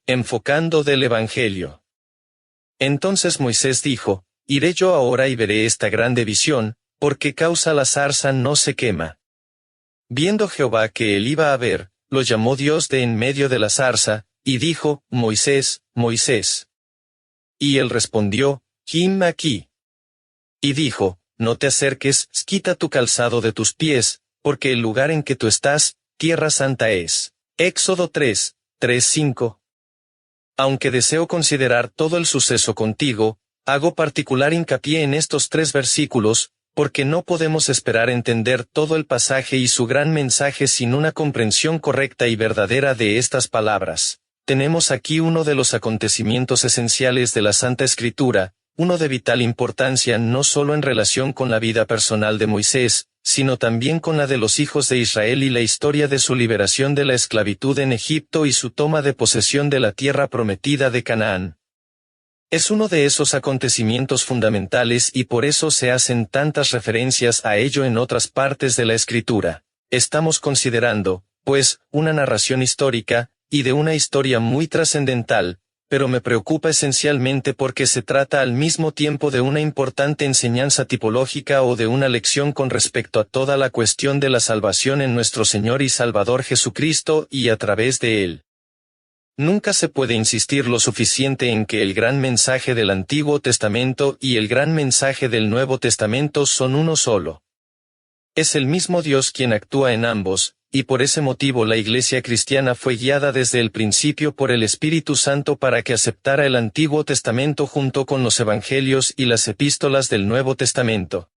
Enfocando del Evangelio. Entonces Moisés dijo, iré yo ahora y veré esta grande visión, porque causa la zarza no se quema. Viendo Jehová que él iba a ver, lo llamó Dios de en medio de la zarza, y dijo, Moisés, Moisés. Y él respondió, Him aquí. Y dijo, no te acerques, quita tu calzado de tus pies, porque el lugar en que tú estás, tierra santa es. Éxodo 3:5. Aunque deseo considerar todo el suceso contigo, hago particular hincapié en estos 3 versículos, porque no podemos esperar entender todo el pasaje y su gran mensaje sin una comprensión correcta y verdadera de estas palabras. Tenemos aquí uno de los acontecimientos esenciales de la Santa Escritura, uno de vital importancia no solo en relación con la vida personal de Moisés, sino también con la de los hijos de Israel y la historia de su liberación de la esclavitud en Egipto y su toma de posesión de la tierra prometida de Canaán. Es uno de esos acontecimientos fundamentales y por eso se hacen tantas referencias a ello en otras partes de la Escritura. Estamos considerando, pues, una narración histórica, y de una historia muy trascendental, pero me preocupa esencialmente porque se trata al mismo tiempo de una importante enseñanza tipológica o de una lección con respecto a toda la cuestión de la salvación en nuestro Señor y Salvador Jesucristo y a través de Él. Nunca se puede insistir lo suficiente en que el gran mensaje del Antiguo Testamento y el gran mensaje del Nuevo Testamento son uno solo. Es el mismo Dios quien actúa en ambos, y por ese motivo la Iglesia cristiana fue guiada desde el principio por el Espíritu Santo para que aceptara el Antiguo Testamento junto con los Evangelios y las epístolas del Nuevo Testamento.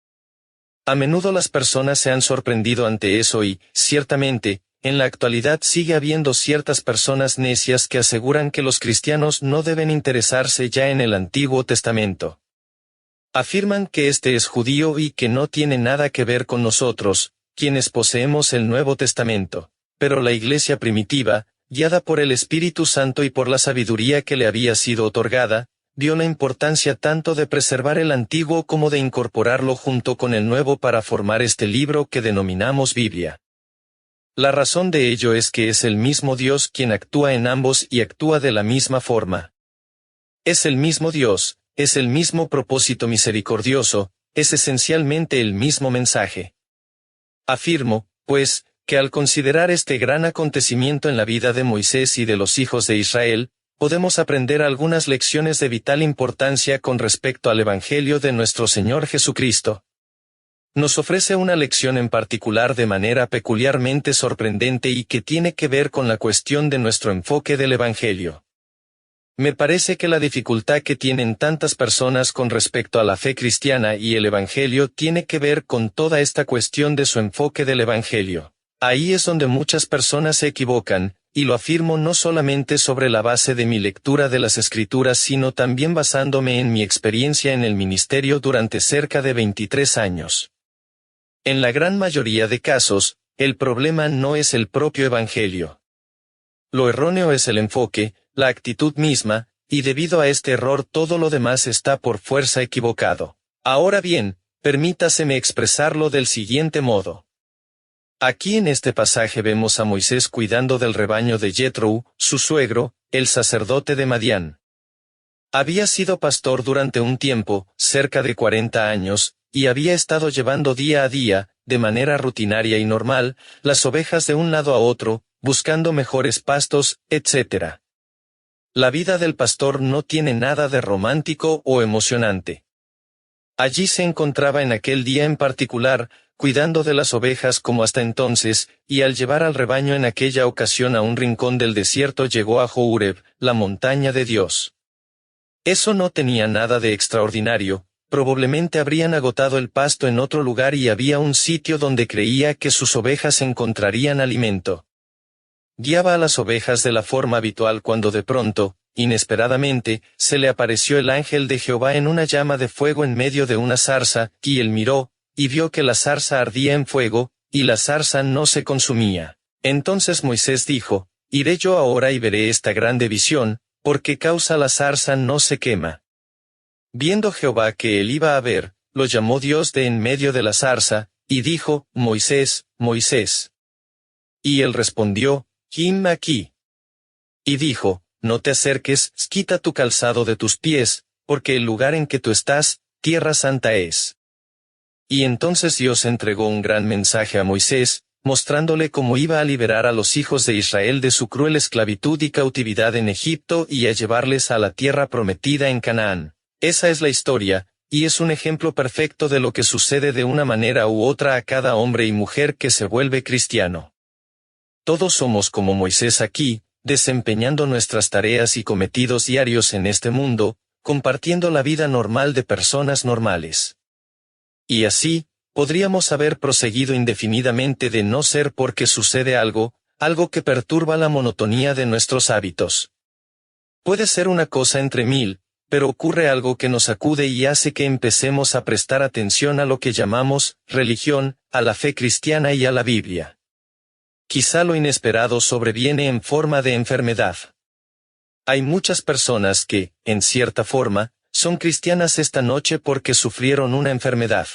A menudo las personas se han sorprendido ante eso y, ciertamente, en la actualidad sigue habiendo ciertas personas necias que aseguran que los cristianos no deben interesarse ya en el Antiguo Testamento. Afirman que este es judío y que no tiene nada que ver con nosotros, quienes poseemos el Nuevo Testamento, pero la Iglesia primitiva, guiada por el Espíritu Santo y por la sabiduría que le había sido otorgada, dio la importancia tanto de preservar el Antiguo como de incorporarlo junto con el Nuevo para formar este libro que denominamos Biblia. La razón de ello es que es el mismo Dios quien actúa en ambos y actúa de la misma forma. Es el mismo Dios, es el mismo propósito misericordioso, es esencialmente el mismo mensaje. Afirmo, pues, que al considerar este gran acontecimiento en la vida de Moisés y de los hijos de Israel, podemos aprender algunas lecciones de vital importancia con respecto al Evangelio de nuestro Señor Jesucristo. Nos ofrece una lección en particular de manera peculiarmente sorprendente y que tiene que ver con la cuestión de nuestro enfoque del Evangelio. Me parece que la dificultad que tienen tantas personas con respecto a la fe cristiana y el Evangelio tiene que ver con toda esta cuestión de su enfoque del Evangelio. Ahí es donde muchas personas se equivocan, y lo afirmo no solamente sobre la base de mi lectura de las Escrituras sino también basándome en mi experiencia en el ministerio durante cerca de 23 años. En la gran mayoría de casos, el problema no es el propio Evangelio. Lo erróneo es el enfoque, la actitud misma, y debido a este error todo lo demás está por fuerza equivocado. Ahora bien, permítaseme expresarlo del siguiente modo. Aquí en este pasaje vemos a Moisés cuidando del rebaño de Jethro, su suegro, el sacerdote de Madián. Había sido pastor durante un tiempo, cerca de 40 años, y había estado llevando día a día, de manera rutinaria y normal, las ovejas de un lado a otro, buscando mejores pastos, etc. La vida del pastor no tiene nada de romántico o emocionante. Allí se encontraba en aquel día en particular, cuidando de las ovejas como hasta entonces, y al llevar al rebaño en aquella ocasión a un rincón del desierto llegó a Horeb, la montaña de Dios. Eso no tenía nada de extraordinario, probablemente habrían agotado el pasto en otro lugar y había un sitio donde creía que sus ovejas encontrarían alimento. Guiaba a las ovejas de la forma habitual cuando de pronto, inesperadamente, se le apareció el ángel de Jehová en una llama de fuego en medio de una zarza, y él miró, y vio que la zarza ardía en fuego, y la zarza no se consumía. Entonces Moisés dijo, iré yo ahora y veré esta grande visión, porque causa la zarza no se quema. Viendo Jehová que él iba a ver, lo llamó Dios de en medio de la zarza, y dijo, Moisés, Moisés. Y él respondió, Him aquí. Y dijo, no te acerques, quita tu calzado de tus pies, porque el lugar en que tú estás, tierra santa es. Y entonces Dios entregó un gran mensaje a Moisés, mostrándole cómo iba a liberar a los hijos de Israel de su cruel esclavitud y cautividad en Egipto y a llevarles a la tierra prometida en Canaán. Esa es la historia, y es un ejemplo perfecto de lo que sucede de una manera u otra a cada hombre y mujer que se vuelve cristiano. Todos somos como Moisés aquí, desempeñando nuestras tareas y cometidos diarios en este mundo, compartiendo la vida normal de personas normales. Y así, podríamos haber proseguido indefinidamente de no ser porque sucede algo que perturba la monotonía de nuestros hábitos. Puede ser una cosa entre mil, pero ocurre algo que nos sacude y hace que empecemos a prestar atención a lo que llamamos religión, a la fe cristiana y a la Biblia. Quizá lo inesperado sobreviene en forma de enfermedad. Hay muchas personas que, en cierta forma, son cristianas esta noche porque sufrieron una enfermedad.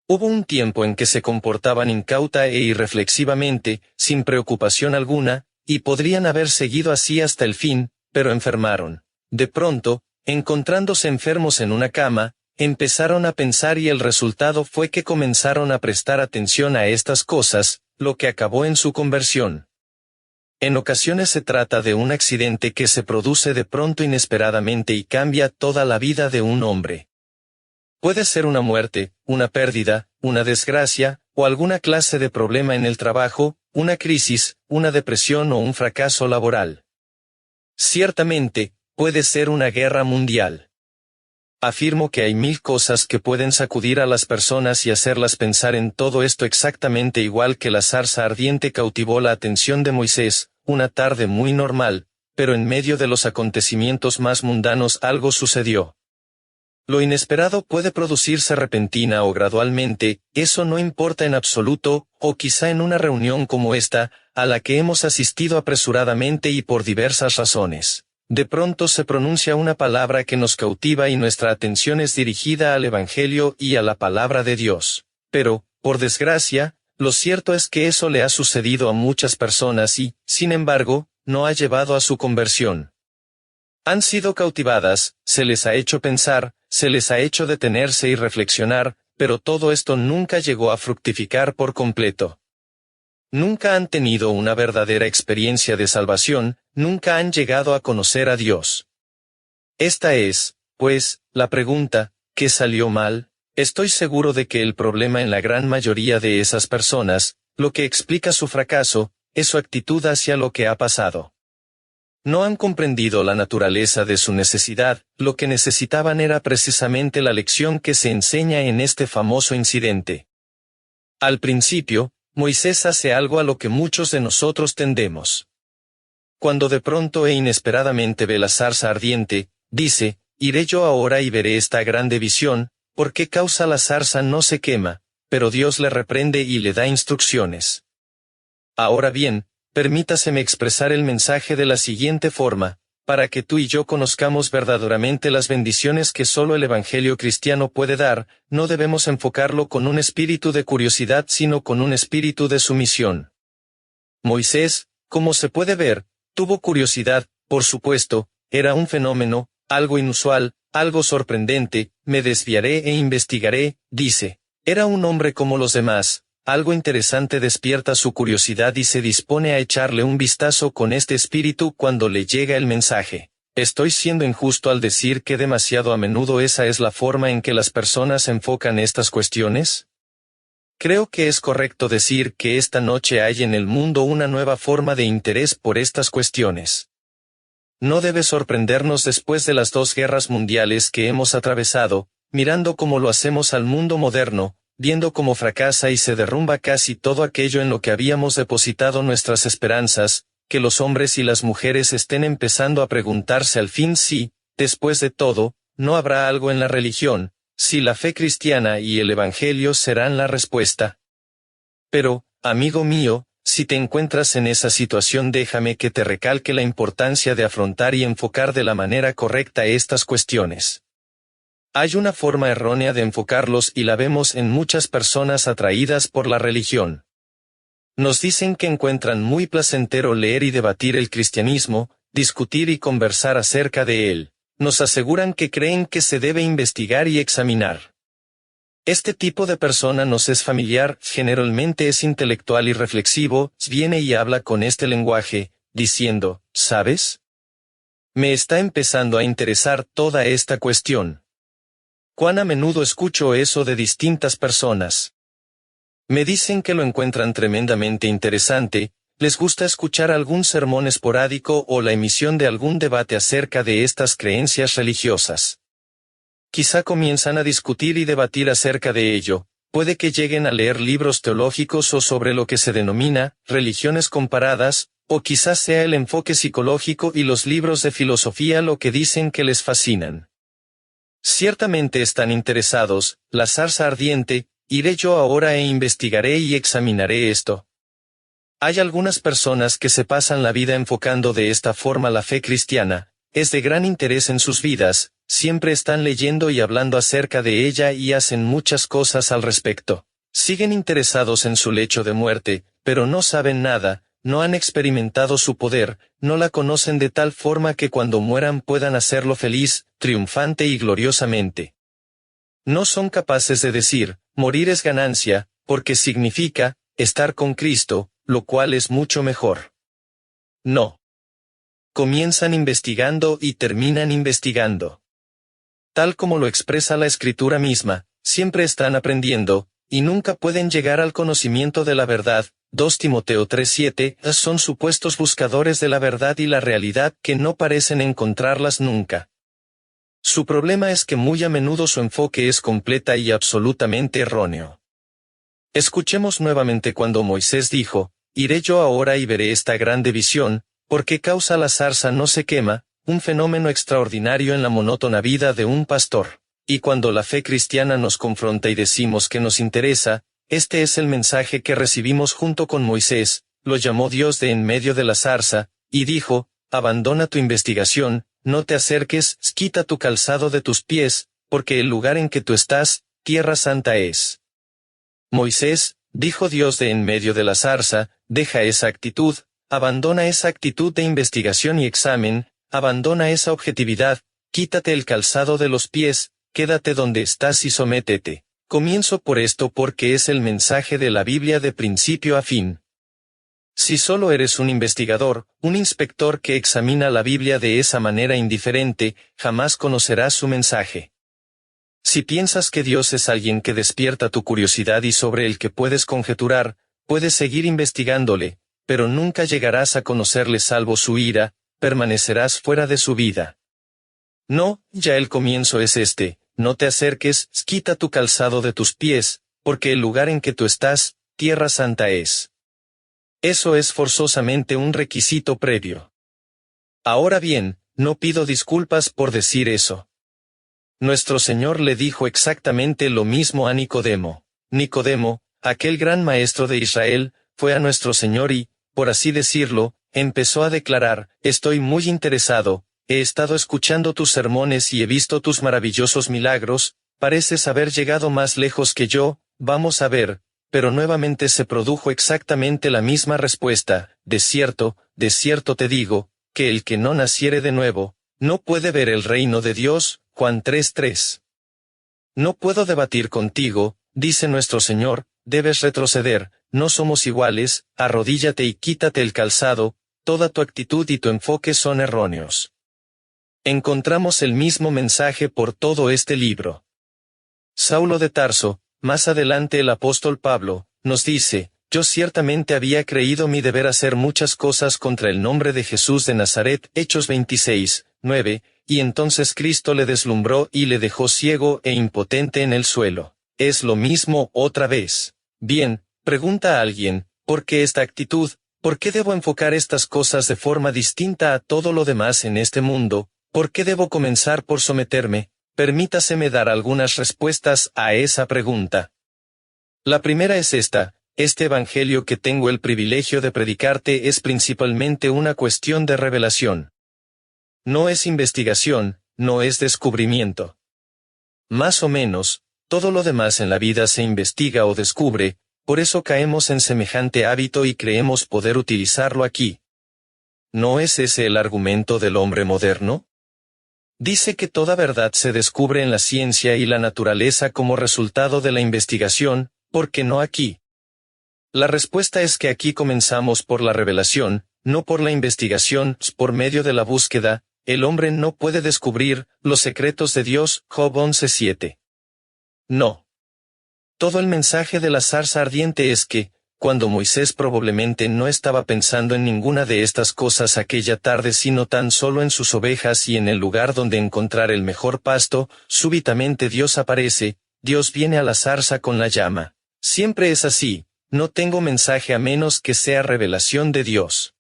Hubo un tiempo en que se comportaban incauta e irreflexivamente, sin preocupación alguna, y podrían haber seguido así hasta el fin, pero enfermaron. De pronto, encontrándose enfermos en una cama, empezaron a pensar y el resultado fue que comenzaron a prestar atención a estas cosas, lo que acabó en su conversión. En ocasiones se trata de un accidente que se produce de pronto inesperadamente y cambia toda la vida de un hombre. Puede ser una muerte, una pérdida, una desgracia, o alguna clase de problema en el trabajo, una crisis, una depresión o un fracaso laboral. Ciertamente, puede ser una guerra mundial. Afirmo que hay mil cosas que pueden sacudir a las personas y hacerlas pensar en todo esto exactamente igual que la zarza ardiente cautivó la atención de Moisés, una tarde muy normal, pero en medio de los acontecimientos más mundanos algo sucedió. Lo inesperado puede producirse repentina o gradualmente, eso no importa en absoluto, o quizá en una reunión como esta, a la que hemos asistido apresuradamente y por diversas razones. De pronto se pronuncia una palabra que nos cautiva y nuestra atención es dirigida al Evangelio y a la palabra de Dios. Pero, por desgracia, lo cierto es que eso le ha sucedido a muchas personas y, sin embargo, no ha llevado a su conversión. Han sido cautivadas, se les ha hecho pensar, se les ha hecho detenerse y reflexionar, pero todo esto nunca llegó a fructificar por completo. Nunca han tenido una verdadera experiencia de salvación, nunca han llegado a conocer a Dios. Esta es, pues, la pregunta, ¿qué salió mal? Estoy seguro de que el problema en la gran mayoría de esas personas, lo que explica su fracaso, es su actitud hacia lo que ha pasado. No han comprendido la naturaleza de su necesidad, lo que necesitaban era precisamente la lección que se enseña en este famoso incidente. Al principio, Moisés hace algo a lo que muchos de nosotros tendemos. Cuando de pronto e inesperadamente ve la zarza ardiente, dice, «Iré yo ahora y veré esta grande visión, ¿por qué causa la zarza no se quema?», pero Dios le reprende y le da instrucciones. Ahora bien, permítaseme expresar el mensaje de la siguiente forma, para que tú y yo conozcamos verdaderamente las bendiciones que solo el Evangelio cristiano puede dar, no debemos enfocarlo con un espíritu de curiosidad sino con un espíritu de sumisión. Moisés, como se puede ver, tuvo curiosidad, por supuesto, era un fenómeno, algo inusual, algo sorprendente, me desviaré e investigaré, dice. Era un hombre como los demás, algo interesante despierta su curiosidad y se dispone a echarle un vistazo con este espíritu cuando le llega el mensaje. ¿Estoy siendo injusto al decir que demasiado a menudo esa es la forma en que las personas enfocan estas cuestiones? Creo que es correcto decir que esta noche hay en el mundo una nueva forma de interés por estas cuestiones. No debe sorprendernos después de las 2 guerras mundiales que hemos atravesado, mirando cómo lo hacemos al mundo moderno, viendo cómo fracasa y se derrumba casi todo aquello en lo que habíamos depositado nuestras esperanzas, que los hombres y las mujeres estén empezando a preguntarse al fin si, después de todo, no habrá algo en la religión, si la fe cristiana y el Evangelio serán la respuesta. Pero, amigo mío, si te encuentras en esa situación déjame que te recalque la importancia de afrontar y enfocar de la manera correcta estas cuestiones. Hay una forma errónea de enfocarlos y la vemos en muchas personas atraídas por la religión. Nos dicen que encuentran muy placentero leer y debatir el cristianismo, discutir y conversar acerca de él. Nos aseguran que creen que se debe investigar y examinar. Este tipo de persona nos es familiar, generalmente es intelectual y reflexivo, viene y habla con este lenguaje, diciendo, ¿sabes? Me está empezando a interesar toda esta cuestión. ¿Cuán a menudo escucho eso de distintas personas? Me dicen que lo encuentran tremendamente interesante, les gusta escuchar algún sermón esporádico o la emisión de algún debate acerca de estas creencias religiosas. Quizá comienzan a discutir y debatir acerca de ello, puede que lleguen a leer libros teológicos o sobre lo que se denomina religiones comparadas, o quizás sea el enfoque psicológico y los libros de filosofía lo que dicen que les fascinan. Ciertamente están interesados, la zarza ardiente, iré yo ahora e investigaré y examinaré esto. Hay algunas personas que se pasan la vida enfocando de esta forma la fe cristiana, es de gran interés en sus vidas, siempre están leyendo y hablando acerca de ella y hacen muchas cosas al respecto. Siguen interesados en su lecho de muerte, pero no saben nada, no han experimentado su poder, no la conocen de tal forma que cuando mueran puedan hacerlo feliz, triunfante y gloriosamente. No son capaces de decir, morir es ganancia, porque significa, estar con Cristo, lo cual es mucho mejor. No. Comienzan investigando y terminan investigando. Tal como lo expresa la Escritura misma, siempre están aprendiendo, y nunca pueden llegar al conocimiento de la verdad. 2 Timoteo 3:7, son supuestos buscadores de la verdad y la realidad que no parecen encontrarlas nunca. Su problema es que muy a menudo su enfoque es completa y absolutamente erróneo. Escuchemos nuevamente cuando Moisés dijo, iré yo ahora y veré esta grande visión, porque causa la zarza no se quema, un fenómeno extraordinario en la monótona vida de un pastor. Y cuando la fe cristiana nos confronta y decimos que nos interesa, este es el mensaje que recibimos junto con Moisés, lo llamó Dios de en medio de la zarza, y dijo, abandona tu investigación, no te acerques, quita tu calzado de tus pies, porque el lugar en que tú estás, tierra santa es. Moisés, dijo Dios de en medio de la zarza, deja esa actitud, abandona esa actitud de investigación y examen, abandona esa objetividad, quítate el calzado de los pies, quédate donde estás y sométete. Comienzo por esto porque es el mensaje de la Biblia de principio a fin. Si solo eres un investigador, un inspector que examina la Biblia de esa manera indiferente, jamás conocerás su mensaje. Si piensas que Dios es alguien que despierta tu curiosidad y sobre el que puedes conjeturar, puedes seguir investigándole, pero nunca llegarás a conocerle salvo su ira, permanecerás fuera de su vida. No, ya el comienzo es este. No te acerques, quita tu calzado de tus pies, porque el lugar en que tú estás, tierra santa es. Eso es forzosamente un requisito previo. Ahora bien, no pido disculpas por decir eso. Nuestro Señor le dijo exactamente lo mismo a Nicodemo. Nicodemo, aquel gran maestro de Israel, fue a nuestro Señor y, por así decirlo, empezó a declarar, estoy muy interesado, he estado escuchando tus sermones y he visto tus maravillosos milagros, pareces haber llegado más lejos que yo, vamos a ver, pero nuevamente se produjo exactamente la misma respuesta, de cierto te digo, que el que no naciere de nuevo, no puede ver el reino de Dios. Juan 3:3. No puedo debatir contigo, dice nuestro Señor, debes retroceder, no somos iguales, arrodíllate y quítate el calzado, toda tu actitud y tu enfoque son erróneos. Encontramos el mismo mensaje por todo este libro. Saulo de Tarso, más adelante el apóstol Pablo, nos dice, yo ciertamente había creído mi deber hacer muchas cosas contra el nombre de Jesús de Nazaret, Hechos 26:9, y entonces Cristo le deslumbró y le dejó ciego e impotente en el suelo. Es lo mismo otra vez. Bien, pregunta a alguien, ¿por qué esta actitud? ¿Por qué debo enfocar estas cosas de forma distinta a todo lo demás en este mundo? ¿Por qué debo comenzar por someterme? Permítaseme dar algunas respuestas a esa pregunta. La primera es esta, este evangelio que tengo el privilegio de predicarte es principalmente una cuestión de revelación. No es investigación, no es descubrimiento. Más o menos, todo lo demás en la vida se investiga o descubre, por eso caemos en semejante hábito y creemos poder utilizarlo aquí. ¿No es ese el argumento del hombre moderno? Dice que toda verdad se descubre en la ciencia y la naturaleza como resultado de la investigación, ¿por qué no aquí? La respuesta es que aquí comenzamos por la revelación, no por la investigación. Por medio de la búsqueda, el hombre no puede descubrir los secretos de Dios. Job 11:7. No. Todo el mensaje de la zarza ardiente es que, cuando Moisés probablemente no estaba pensando en ninguna de estas cosas aquella tarde sino tan solo en sus ovejas y en el lugar donde encontrar el mejor pasto, súbitamente Dios aparece, Dios viene a la zarza con la llama. Siempre es así, no tengo mensaje a menos que sea revelación de Dios.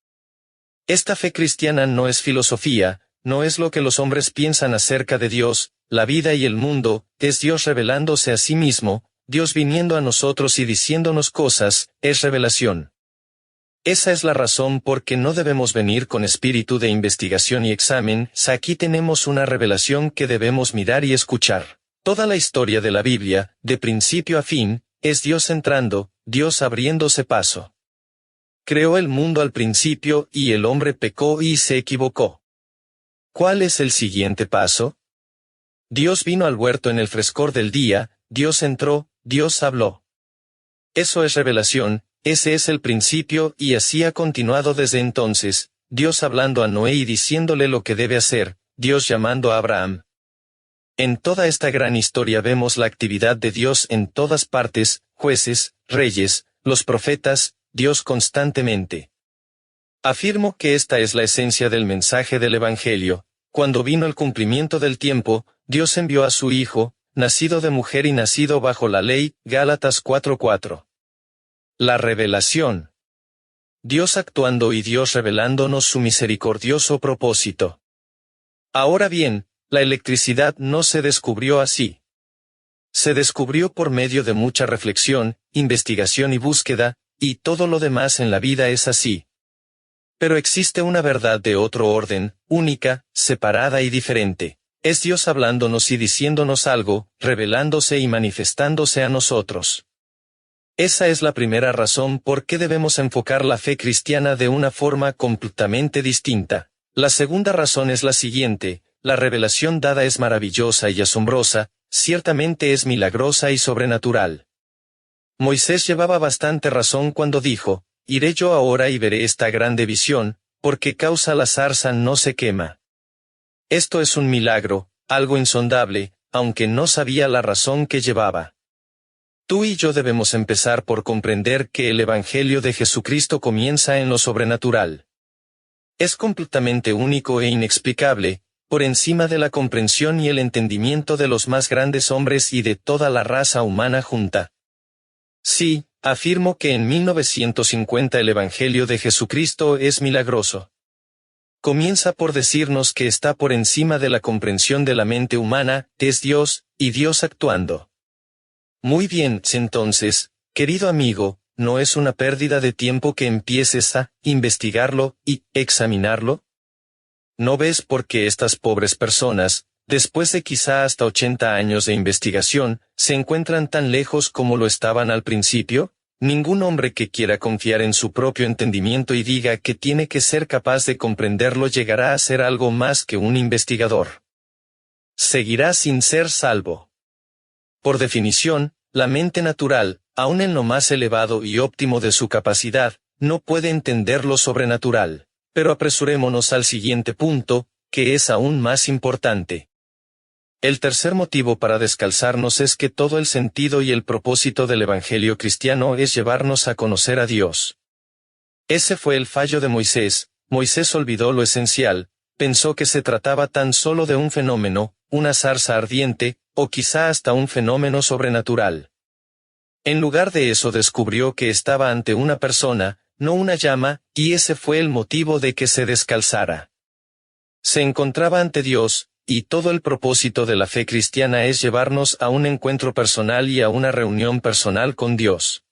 Esta fe cristiana no es filosofía, no es lo que los hombres piensan acerca de Dios, la vida y el mundo, es Dios revelándose a sí mismo, Dios viniendo a nosotros y diciéndonos cosas, es revelación. Esa es la razón por que no debemos venir con espíritu de investigación y examen. Aquí tenemos una revelación que debemos mirar y escuchar. Toda la historia de la Biblia, de principio a fin, es Dios entrando, Dios abriéndose paso. Creó el mundo al principio y el hombre pecó y se equivocó. ¿Cuál es el siguiente paso? Dios vino al huerto en el frescor del día, Dios entró, Dios habló. Eso es revelación, ese es el principio y así ha continuado desde entonces, Dios hablando a Noé y diciéndole lo que debe hacer, Dios llamando a Abraham. En toda esta gran historia vemos la actividad de Dios en todas partes, jueces, reyes, los profetas, Dios constantemente. Afirmo que esta es la esencia del mensaje del Evangelio. Cuando vino el cumplimiento del tiempo, Dios envió a su Hijo, nacido de mujer y nacido bajo la ley, Gálatas 4:4. La revelación. Dios actuando y Dios revelándonos su misericordioso propósito. Ahora bien, la electricidad no se descubrió así. Se descubrió por medio de mucha reflexión, investigación y búsqueda, y todo lo demás en la vida es así. Pero existe una verdad de otro orden, única, separada y diferente. Es Dios hablándonos y diciéndonos algo, revelándose y manifestándose a nosotros. Esa es la primera razón por qué debemos enfocar la fe cristiana de una forma completamente distinta. La segunda razón es la siguiente: la revelación dada es maravillosa y asombrosa, ciertamente es milagrosa y sobrenatural. Moisés llevaba bastante razón cuando dijo: iré yo ahora y veré esta grande visión, porque causa la zarza no se quema. Esto es un milagro, algo insondable, aunque no sabía la razón que llevaba. Tú y yo debemos empezar por comprender que el Evangelio de Jesucristo comienza en lo sobrenatural. Es completamente único e inexplicable, por encima de la comprensión y el entendimiento de los más grandes hombres y de toda la raza humana junta. Sí, afirmo que en 1950 el Evangelio de Jesucristo es milagroso. Comienza por decirnos que está por encima de la comprensión de la mente humana, es Dios, y Dios actuando. Muy bien, entonces, querido amigo, ¿no es una pérdida de tiempo que empieces a investigarlo y examinarlo? ¿No ves por qué estas pobres personas, después de quizá hasta 80 años de investigación, se encuentran tan lejos como lo estaban al principio? Ningún hombre que quiera confiar en su propio entendimiento y diga que tiene que ser capaz de comprenderlo llegará a ser algo más que un investigador. Seguirá sin ser salvo. Por definición, la mente natural, aun en lo más elevado y óptimo de su capacidad, no puede entender lo sobrenatural. Pero apresurémonos al siguiente punto, que es aún más importante. El tercer motivo para descalzarnos es que todo el sentido y el propósito del Evangelio cristiano es llevarnos a conocer a Dios. Ese fue el fallo de Moisés. Moisés olvidó lo esencial, pensó que se trataba tan solo de un fenómeno, una zarza ardiente, o quizá hasta un fenómeno sobrenatural. En lugar de eso descubrió que estaba ante una persona, no una llama, y ese fue el motivo de que se descalzara. Se encontraba ante Dios, y todo el propósito de la fe cristiana es llevarnos a un encuentro personal y a una reunión personal con Dios.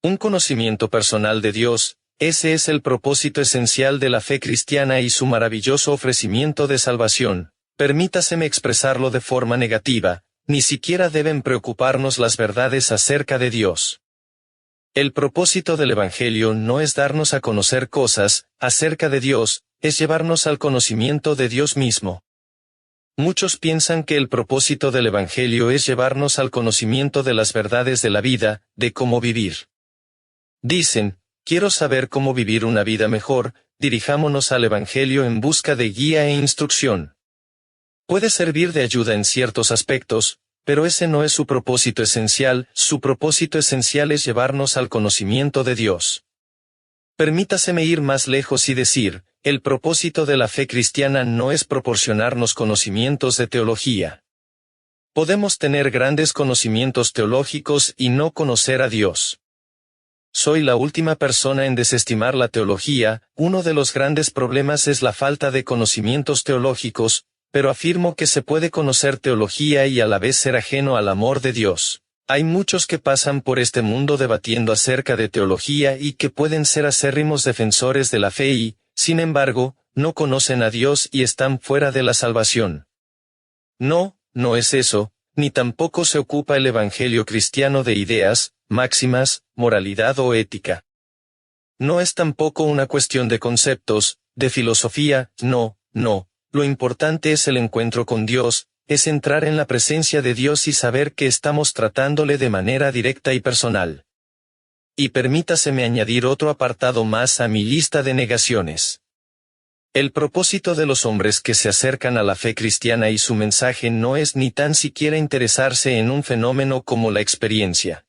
Un conocimiento personal de Dios, ese es el propósito esencial de la fe cristiana y su maravilloso ofrecimiento de salvación. Permítaseme expresarlo de forma negativa, ni siquiera deben preocuparnos las verdades acerca de Dios. El propósito del Evangelio no es darnos a conocer cosas acerca de Dios, es llevarnos al conocimiento de Dios mismo. Muchos piensan que el propósito del Evangelio es llevarnos al conocimiento de las verdades de la vida, de cómo vivir. Dicen, quiero saber cómo vivir una vida mejor, dirijámonos al Evangelio en busca de guía e instrucción. Puede servir de ayuda en ciertos aspectos, pero ese no es su propósito esencial, su propósito esencial es llevarnos al conocimiento de Dios. Permítaseme ir más lejos y decir, el propósito de la fe cristiana no es proporcionarnos conocimientos de teología. Podemos tener grandes conocimientos teológicos y no conocer a Dios. Soy la última persona en desestimar la teología, uno de los grandes problemas es la falta de conocimientos teológicos, pero afirmo que se puede conocer teología y a la vez ser ajeno al amor de Dios. Hay muchos que pasan por este mundo debatiendo acerca de teología y que pueden ser acérrimos defensores de la fe y, sin embargo, no conocen a Dios y están fuera de la salvación. No, no es eso, ni tampoco se ocupa el Evangelio cristiano de ideas, máximas, moralidad o ética. No es tampoco una cuestión de conceptos, de filosofía, no. Lo importante es el encuentro con Dios, es entrar en la presencia de Dios y saber que estamos tratándole de manera directa y personal. Y permítaseme añadir otro apartado más a mi lista de negaciones. El propósito de los hombres que se acercan a la fe cristiana y su mensaje no es ni tan siquiera interesarse en un fenómeno como la experiencia.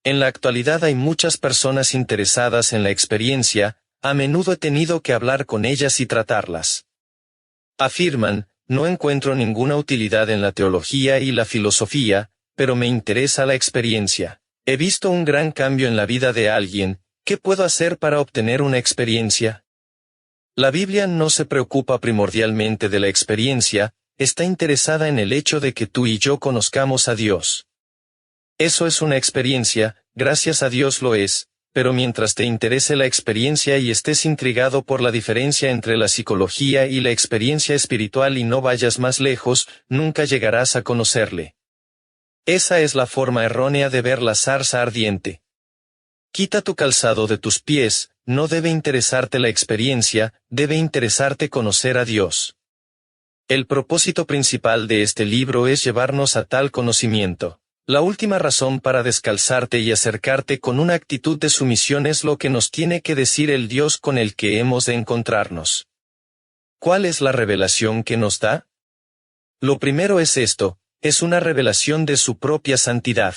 En la actualidad hay muchas personas interesadas en la experiencia, a menudo he tenido que hablar con ellas y tratarlas. Afirman, no encuentro ninguna utilidad en la teología y la filosofía, pero me interesa la experiencia. He visto un gran cambio en la vida de alguien, ¿qué puedo hacer para obtener una experiencia? La Biblia no se preocupa primordialmente de la experiencia, está interesada en el hecho de que tú y yo conozcamos a Dios. Eso es una experiencia, gracias a Dios lo es. Pero mientras te interese la experiencia y estés intrigado por la diferencia entre la psicología y la experiencia espiritual y no vayas más lejos, nunca llegarás a conocerle. Esa es la forma errónea de ver la zarza ardiente. Quita tu calzado de tus pies, no debe interesarte la experiencia, debe interesarte conocer a Dios. El propósito principal de este libro es llevarnos a tal conocimiento. La última razón para descalzarte y acercarte con una actitud de sumisión es lo que nos tiene que decir el Dios con el que hemos de encontrarnos. ¿Cuál es la revelación que nos da? Lo primero es esto, es una revelación de su propia santidad.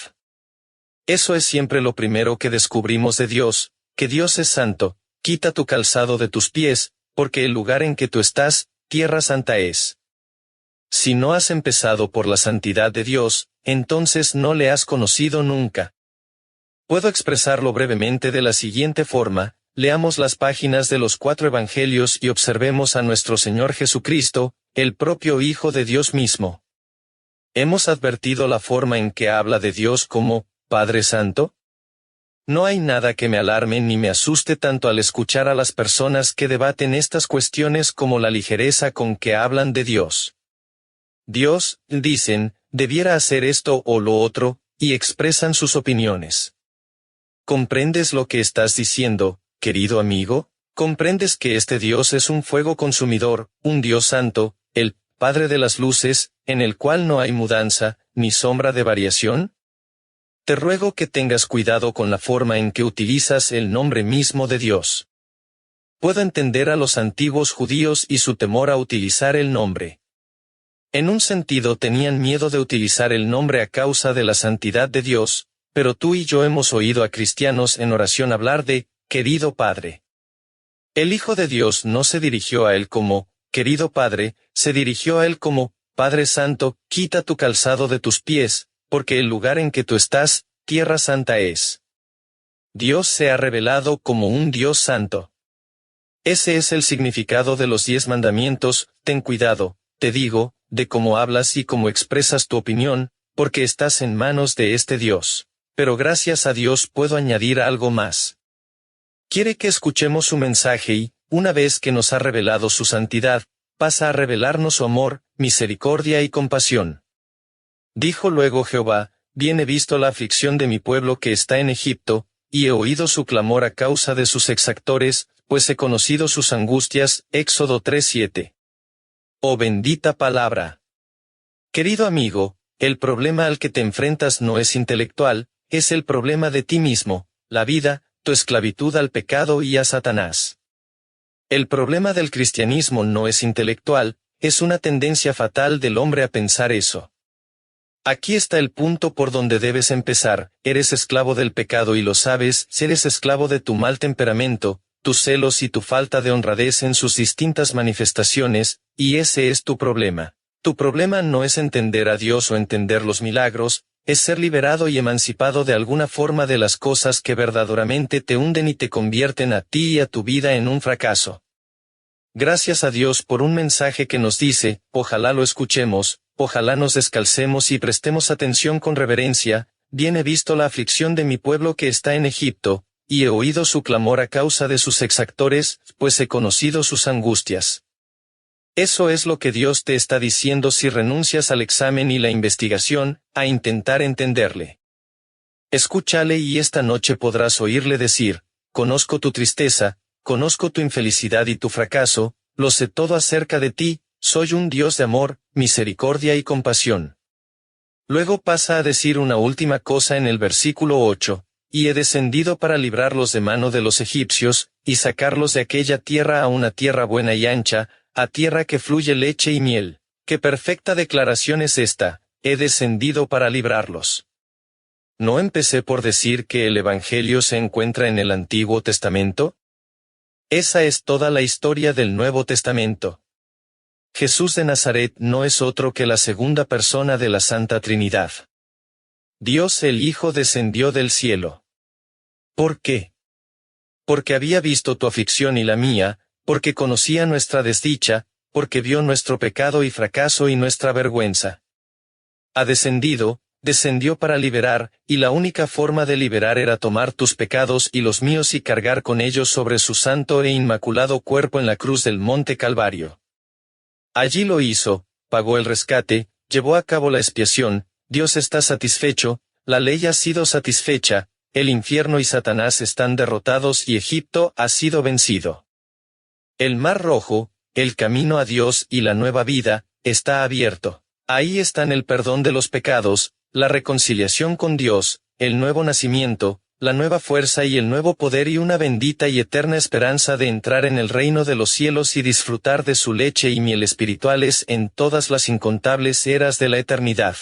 Eso es siempre lo primero que descubrimos de Dios, que Dios es santo. Quita tu calzado de tus pies, porque el lugar en que tú estás, tierra santa es. Si no has empezado por la santidad de Dios, entonces no le has conocido nunca. Puedo expresarlo brevemente de la siguiente forma, leamos las páginas de los 4 evangelios y observemos a nuestro Señor Jesucristo, el propio Hijo de Dios mismo. ¿Hemos advertido la forma en que habla de Dios como Padre Santo? No hay nada que me alarme ni me asuste tanto al escuchar a las personas que debaten estas cuestiones como la ligereza con que hablan de Dios. Dios, dicen, debiera hacer esto o lo otro, y expresan sus opiniones. ¿Comprendes lo que estás diciendo, querido amigo? ¿Comprendes que este Dios es un fuego consumidor, un Dios santo, el Padre de las luces, en el cual no hay mudanza, ni sombra de variación? Te ruego que tengas cuidado con la forma en que utilizas el nombre mismo de Dios. Puedo entender a los antiguos judíos y su temor a utilizar el nombre. En un sentido tenían miedo de utilizar el nombre a causa de la santidad de Dios, pero tú y yo hemos oído a cristianos en oración hablar de, querido Padre. El Hijo de Dios no se dirigió a él como, querido Padre, se dirigió a él como, Padre Santo, quita tu calzado de tus pies, porque el lugar en que tú estás, tierra santa es. Dios se ha revelado como un Dios santo. Ese es el significado de los 10 mandamientos, ten cuidado, te digo, de cómo hablas y cómo expresas tu opinión, porque estás en manos de este Dios. Pero gracias a Dios puedo añadir algo más. Quiere que escuchemos su mensaje y, una vez que nos ha revelado su santidad, pasa a revelarnos su amor, misericordia y compasión. Dijo luego Jehová, bien he visto la aflicción de mi pueblo que está en Egipto, y he oído su clamor a causa de sus exactores, pues he conocido sus angustias. Éxodo 3:7. Oh bendita palabra. Querido amigo, el problema al que te enfrentas no es intelectual, es el problema de ti mismo, la vida, tu esclavitud al pecado y a Satanás. El problema del cristianismo no es intelectual, es una tendencia fatal del hombre a pensar eso. Aquí está el punto por donde debes empezar: eres esclavo del pecado y lo sabes, eres esclavo de tu mal temperamento, tus celos y tu falta de honradez en sus distintas manifestaciones, y ese es tu problema. Tu problema no es entender a Dios o entender los milagros, es ser liberado y emancipado de alguna forma de las cosas que verdaderamente te hunden y te convierten a ti y a tu vida en un fracaso. Gracias a Dios por un mensaje que nos dice, ojalá lo escuchemos, ojalá nos descalcemos y prestemos atención con reverencia: bien he visto la aflicción de mi pueblo que está en Egipto, y he oído su clamor a causa de sus exactores, pues he conocido sus angustias. Eso es lo que Dios te está diciendo si renuncias al examen y la investigación, a intentar entenderle. Escúchale y esta noche podrás oírle decir: conozco tu tristeza, conozco tu infelicidad y tu fracaso, lo sé todo acerca de ti, soy un Dios de amor, misericordia y compasión. Luego pasa a decir una última cosa en el versículo 8, y he descendido para librarlos de mano de los egipcios, y sacarlos de aquella tierra a una tierra buena y ancha, a tierra que fluye leche y miel. ¡Qué perfecta declaración es esta! He descendido para librarlos. ¿No empecé por decir que el Evangelio se encuentra en el Antiguo Testamento? Esa es toda la historia del Nuevo Testamento. Jesús de Nazaret no es otro que la segunda persona de la Santa Trinidad. Dios el Hijo descendió del cielo. ¿Por qué? Porque había visto tu aflicción y la mía, porque conocía nuestra desdicha, porque vio nuestro pecado y fracaso y nuestra vergüenza. Ha descendió para liberar, y la única forma de liberar era tomar tus pecados y los míos y cargar con ellos sobre su santo e inmaculado cuerpo en la cruz del Monte Calvario. Allí lo hizo, pagó el rescate, llevó a cabo la expiación. Dios está satisfecho, la ley ha sido satisfecha, el infierno y Satanás están derrotados y Egipto ha sido vencido. El Mar Rojo, el camino a Dios y la nueva vida, está abierto. Ahí están el perdón de los pecados, la reconciliación con Dios, el nuevo nacimiento, la nueva fuerza y el nuevo poder y una bendita y eterna esperanza de entrar en el reino de los cielos y disfrutar de su leche y miel espirituales en todas las incontables eras de la eternidad.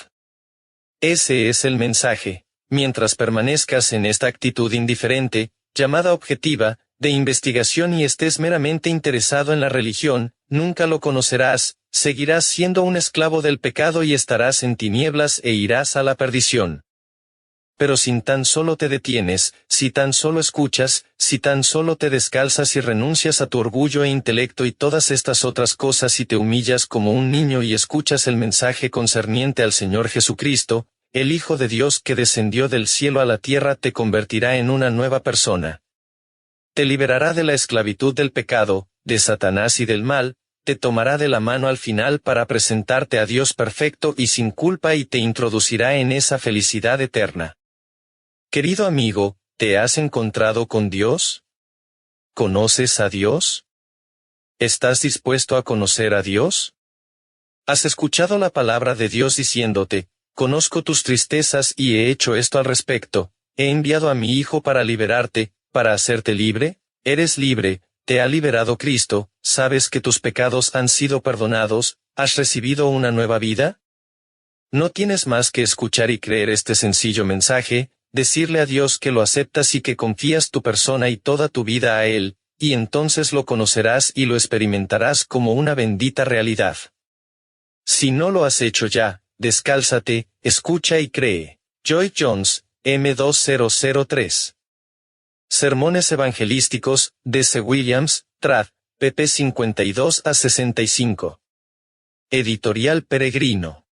Ese es el mensaje. Mientras permanezcas en esta actitud indiferente, llamada objetiva, de investigación y estés meramente interesado en la religión, nunca lo conocerás, seguirás siendo un esclavo del pecado y estarás en tinieblas e irás a la perdición. Pero si tan solo te detienes, si tan solo escuchas, si tan solo te descalzas y renuncias a tu orgullo e intelecto y todas estas otras cosas y te humillas como un niño y escuchas el mensaje concerniente al Señor Jesucristo, el Hijo de Dios que descendió del cielo a la tierra, te convertirá en una nueva persona. Te liberará de la esclavitud del pecado, de Satanás y del mal, te tomará de la mano al final para presentarte a Dios perfecto y sin culpa y te introducirá en esa felicidad eterna. Querido amigo, ¿te has encontrado con Dios? ¿Conoces a Dios? ¿Estás dispuesto a conocer a Dios? ¿Has escuchado la palabra de Dios diciéndote: conozco tus tristezas y he hecho esto al respecto, he enviado a mi Hijo para liberarte, para hacerte libre? Eres libre, te ha liberado Cristo, sabes que tus pecados han sido perdonados, ¿has recibido una nueva vida? No tienes más que escuchar y creer este sencillo mensaje, decirle a Dios que lo aceptas y que confías tu persona y toda tu vida a Él, y entonces lo conocerás y lo experimentarás como una bendita realidad. Si no lo has hecho ya, descálzate, escucha y cree. Lloyd Jones, M2003. Sermones Evangelísticos, D.C. Williams, trad. pp. 52 a 65. Editorial Peregrino.